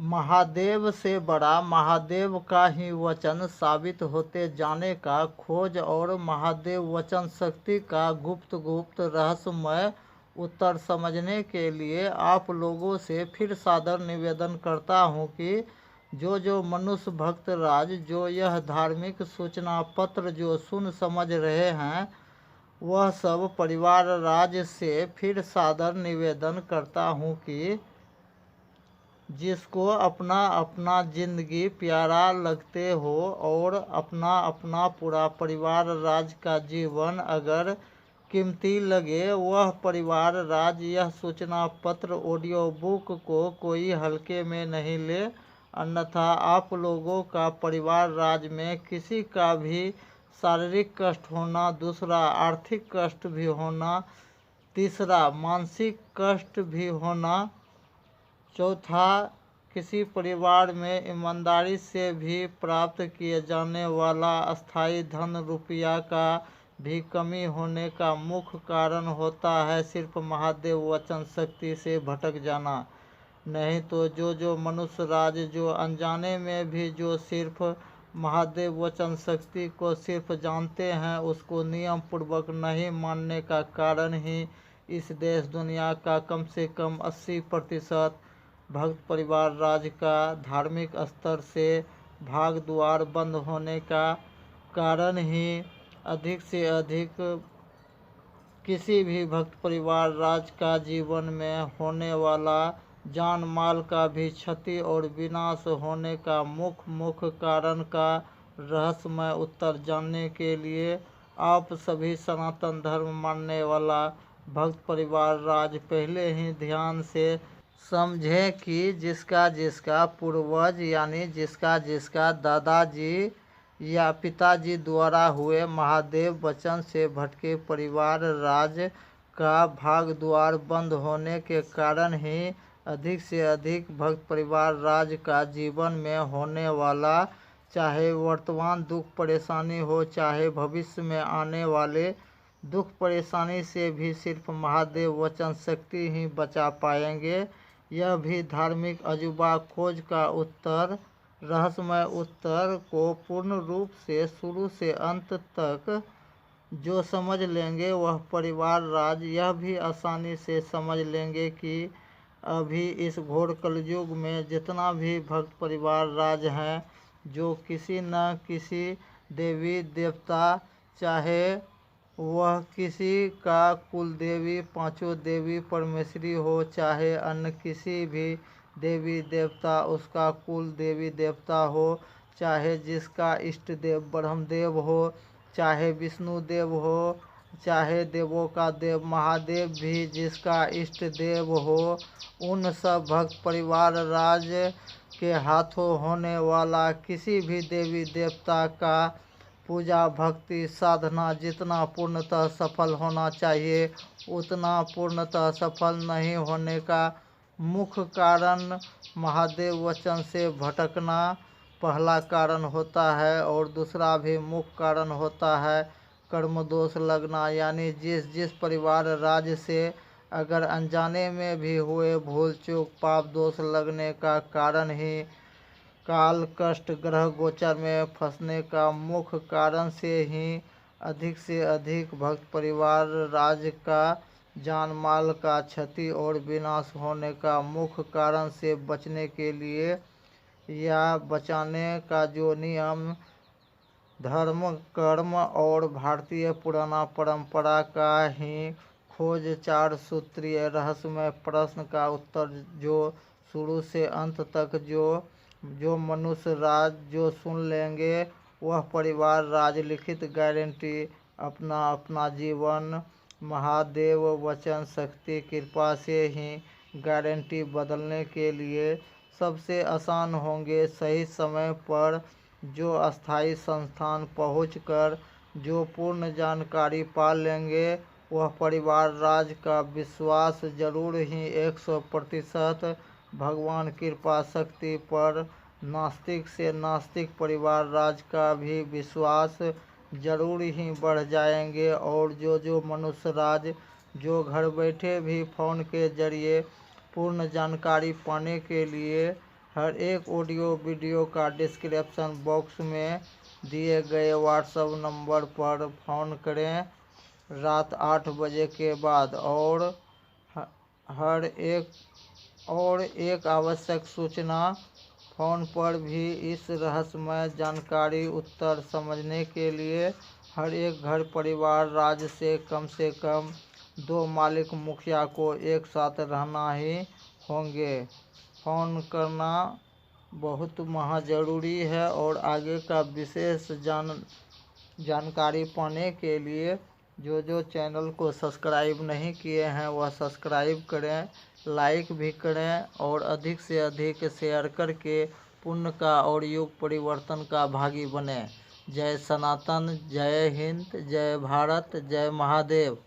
महादेव से बड़ा महादेव का ही वचन साबित होते जाने का खोज और महादेव वचन शक्ति का गुप्त रहस्यमय उत्तर समझने के लिए आप लोगों से फिर सादर निवेदन करता हूँ कि जो मनुष्य भक्त राज जो यह धार्मिक सूचना पत्र जो सुन समझ रहे हैं, वह सब परिवार राज से फिर सादर निवेदन करता हूँ कि जिसको अपना अपना ज़िंदगी प्यारा लगते हो और अपना अपना पूरा परिवार राज का जीवन अगर कीमती लगे, वह परिवार राज यह सूचना पत्र ऑडियो बुक को कोई हल्के में नहीं ले। अन्यथा आप लोगों का परिवार राज में किसी का भी शारीरिक कष्ट होना, दूसरा आर्थिक कष्ट भी होना, तीसरा मानसिक कष्ट भी होना, चौथा किसी परिवार में ईमानदारी से भी प्राप्त किए जाने वाला अस्थाई धन रुपया का भी कमी होने का मुख्य कारण होता है सिर्फ महादेव वचन शक्ति से भटक जाना। नहीं तो जो मनुष्य राज जो अनजाने में भी जो सिर्फ महादेव वचन शक्ति को सिर्फ जानते हैं, उसको नियम पूर्वक नहीं मानने का कारण ही इस देश दुनिया का कम से कम 80% भक्त परिवार राज का धार्मिक स्तर से भाग द्वार बंद होने का कारण ही अधिक से अधिक किसी भी भक्त परिवार राज का जीवन में होने वाला जान माल का भी क्षति और विनाश होने का मुख्य कारण का रहस्यमय उत्तर जानने के लिए आप सभी सनातन धर्म मानने वाला भक्त परिवार राज पहले ही ध्यान से समझे कि जिसका पूर्वज यानी जिसका दादाजी या पिताजी द्वारा हुए महादेव वचन से भटके परिवार राज का भाग द्वार बंद होने के कारण ही अधिक से अधिक भक्त परिवार राज का जीवन में होने वाला चाहे वर्तमान दुख परेशानी हो, चाहे भविष्य में आने वाले दुख परेशानी से भी सिर्फ महादेव वचन शक्ति ही बचा पाएंगे। यह भी धार्मिक अजूबा खोज का उत्तर रहस्यमय उत्तर को पूर्ण रूप से शुरू से अंत तक जो समझ लेंगे, वह परिवार राज यह भी आसानी से समझ लेंगे कि अभी इस घोर कलयुग में जितना भी भक्त परिवार राज हैं, जो किसी न किसी देवी देवता, चाहे वह किसी का कुल देवी पांचों देवी परमेश्वरी हो, चाहे अन्य किसी भी देवी देवता उसका कुल देवी देवता हो, चाहे जिसका इष्ट देव ब्रह्मदेव हो, चाहे विष्णु देव हो, चाहे देवों का देव महादेव भी जिसका इष्ट देव हो, उन सब भक्त परिवार राज के हाथों होने वाला किसी भी देवी देवता का पूजा भक्ति साधना जितना पूर्णतः सफल होना चाहिए, उतना पूर्णतः सफल नहीं होने का मुख्य कारण महादेव वचन से भटकना पहला कारण होता है। और दूसरा भी मुख्य कारण होता है कर्म दोष लगना, यानी जिस परिवार राज से अगर अनजाने में भी हुए भूल चूक पाप दोष लगने का कारण ही काल कष्ट ग्रह गोचर में फंसने का मुख्य कारण से ही अधिक भक्त परिवार राज का जान माल का क्षति और विनाश होने का मुख्य कारण से बचने के लिए या बचाने का जो नियम धर्म कर्म और भारतीय पुराना परंपरा का ही खोज 4 सूत्रीय रहस्यमय प्रश्न का उत्तर जो शुरू से अंत तक जो मनुष्य राज जो सुन लेंगे, वह परिवार राज लिखित गारंटी अपना जीवन महादेव वचन शक्ति कृपा से ही गारंटी बदलने के लिए सबसे आसान होंगे। सही समय पर जो अस्थाई संस्थान पहुंचकर जो पूर्ण जानकारी पा लेंगे, वह परिवार राज का विश्वास जरूर ही 100% भगवान कृपा शक्ति पर नास्तिक से नास्तिक परिवार राज का भी विश्वास जरूर ही बढ़ जाएंगे। और जो मनुष्य राज जो घर बैठे भी फ़ोन के जरिए पूर्ण जानकारी पाने के लिए हर एक ऑडियो वीडियो का डिस्क्रिप्शन बॉक्स में दिए गए व्हाट्सएप नंबर पर फ़ोन करें रात 8 बजे के बाद। और एक आवश्यक सूचना, फ़ोन पर भी इस रहस्यमय जानकारी उत्तर समझने के लिए हर एक घर परिवार राज्य से कम 2 मालिक मुखिया को एक साथ रहना ही होंगे। फ़ोन करना बहुत ज़रूरी है। और आगे का विशेष जानकारी पाने के लिए जो चैनल को सब्सक्राइब नहीं किए हैं वह सब्सक्राइब करें, लाइक भी करें और अधिक से अधिक शेयर करके पुण्य का और युग परिवर्तन का भागी बने। जय सनातन, जय हिंद, जय भारत, जय महादेव।